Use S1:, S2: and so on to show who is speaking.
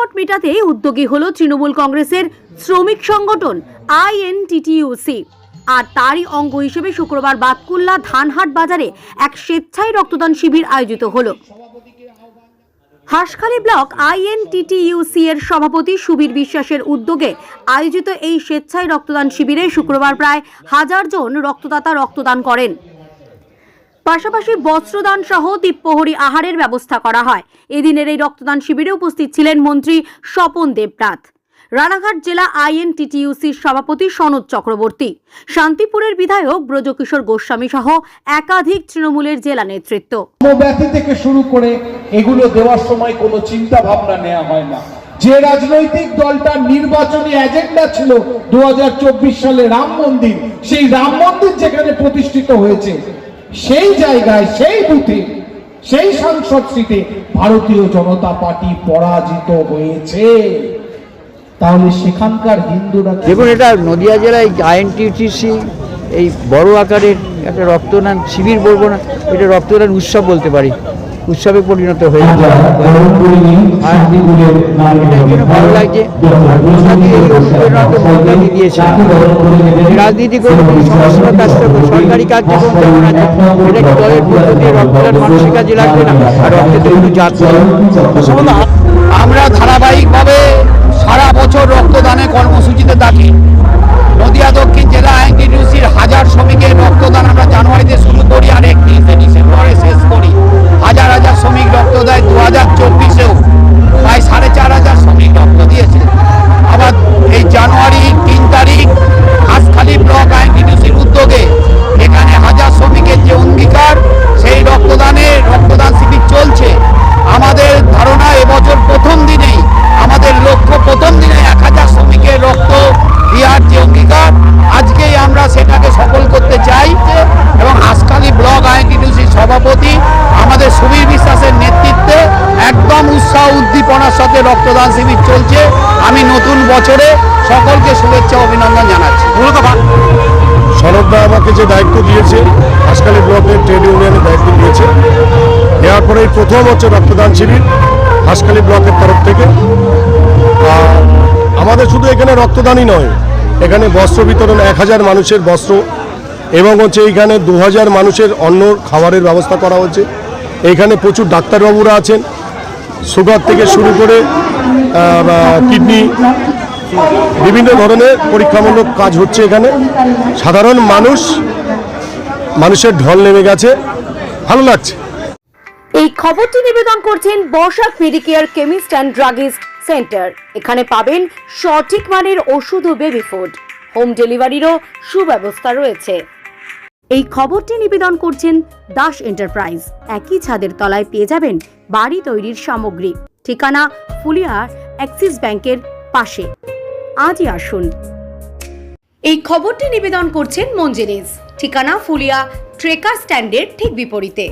S1: সংকট মেটাতে উদ্যোগী হলো তৃণমূল কংগ্রেসের শ্রমিক সংগঠন আইএনটিটিইউসি। আর তারই অঙ্গ হিসেবে শুক্রবার বাতকুল্লা ধানহাট বাজারে এক স্বেচ্ছায় রক্তদান শিবির আয়োজিত হলো। হাঁসখালি ব্লক আইএনটিটিইউসি এর সভাপতি সুবীর বিশ্বাসের উদ্যোগে আয়োজিত এই স্বেচ্ছায় রক্তদান শিবিরে শুক্রবার প্রায় 1000 জন রক্তদাতা রক্তদান করেন। পাশাপাশি বস্ত্রদান সহ দ্বীপপ্রহরী আহারের ব্যবস্থা করা হয়। এদিনের এই রক্তদান শিবিরে উপস্থিত ছিলেন মন্ত্রী স্বপন দেবনাথ, রানাঘাট জেলা আইএনটিটিইউসির সভাপতি সনদ চক্রবর্তী, শান্তিপুরের বিধায়ক ব্রজকিশোর গোস্বামী সহ একাধিক তৃণমূলের জেলা নেতৃত্ব।
S2: ব্যক্তি থেকে শুরু করে এগুলো দেওয়ার সময় কোনো চিন্তা ভাবনা নেওয়া হয় না। যে রাজনৈতিক দলটার নির্বাচনী এজেন্ডা ছিল 2024 সালে রাম মন্দির, সেই রাম মন্দির যেখানে প্রতিষ্ঠিত হয়েছে সেই জায়গায়, সেই বুথে, সেই সংসদ সিটে ভারতীয় জনতা পার্টি পরাজিত হয়েছে। তাহলে সেখানকার হিন্দুরা
S3: দেখুন, এটা নদিয়া জেলায় আইএনটিটিইউসি এই বড় আকারের একটা রক্তদান শিবির বলবো না, এটা রক্তদান উৎসব বলতে পারি, উৎসবে পরিণত হয়েছে। ভালো লাগছে দিয়েছে। রাজনীতি করে সমস্যার কাজটা সরকারি কাজ যেমন আছে, এটা কি দলের মধ্যে দিয়ে রক্তদান মানুষের কাজে লাগবে না? আর রক্তের একটু জাত
S4: আমরা ধারাবাহিকভাবে সারা বছর রক্তদানের কর্মসূচিতে থাকি। নদিয়া দক্ষিণ জেলা আইএনটিটিইউসির 1000 শ্রমিকের রক্তদান আমরা জানুয়ারিতে শুরু করি আর 31 ডিসেম্বরে শেষ করি। হাজার হাজার শ্রমিক রক্ত দেয়। 2024-এও প্রায় 4500 শ্রমিক রক্ত দিয়েছে। আবার এই জানুয়ারি 3 তারিখ হাঁসখালি ব্লক আইএনটিটিইউসির উদ্যোগে এখানে 1000 শ্রমিকের যে অঙ্গীকার, সেই রক্তদান শিবির চলছে। আমাদের ধারণা এবছর প্রথম দিনেই, আমাদের লক্ষ্য প্রথম দিনে 1000 শ্রমিকের রক্ত দেওয়ার যে অঙ্গীকার, আজকেই আমরা সেটাকে সফল করতে চাই। এবং হাঁসখালি ব্লক আইএনটিটিইউসির সভাপতি আমাদের সুবীর বিশ্বাসের নেতৃত্বে একদম উৎসাহ উদ্দীপনার সাথে রক্তদান শিবির চলছে। আমি নতুন বছরে সকলকে শুভেচ্ছা অভিনন্দন জানাচ্ছি।
S5: সনদদা আমাকে যে দায়িত্ব দিয়েছে, হাঁসখালি ব্লকের ট্রেড ইউনিয়নের দায়িত্ব দিয়েছে, দেওয়ার পরে এই প্রথম হচ্ছে রক্তদান শিবির হাঁসখালি ব্লকের তরফ থেকে। আমাদের শুধু এখানে রক্তদানই নয়, এখানে বস্ত্র বিতরণ, 1000 মানুষের বস্ত্র, এবং হচ্ছে এইখানে 2000 মানুষের অন্ন খাবারের ব্যবস্থা করা হচ্ছে। এইখানে প্রচুর ডাক্তারবাবুরা আছেন, সুগার থেকে শুরু করে কিডনি, বিভিন্ন ধরনের পরীক্ষামূলক কাজ হচ্ছে এখানে। সাধারণ মানুষের ঢল নেমে গেছে, ভালো লাগছে।
S1: এই খবরটি নিবেদন করছেন বর্ষাক Medicare chemist and druggist centre. এখানে পাবেন সঠিক মানের ওষুধ ও বেবি ফুড, হোম ডেলিভারিরও সুব্যবস্থা রয়েছে। এই খবরটি নিবেদন করছেন দাস এন্টারপ্রাইজ। একই ছাদের তলায় পেয়ে যাবেন বাড়ি তৈরির সামগ্রী। ঠিকানা ফুলিয়া অ্যাক্সিস ব্যাংকের পাশে। আজই আসুন। এই খবরটি নিবেদন করছেন মঞ্জেরিজ। ঠিকানা ফুলিয়া ট্রেকার স্ট্যান্ডের ঠিক বিপরীতে।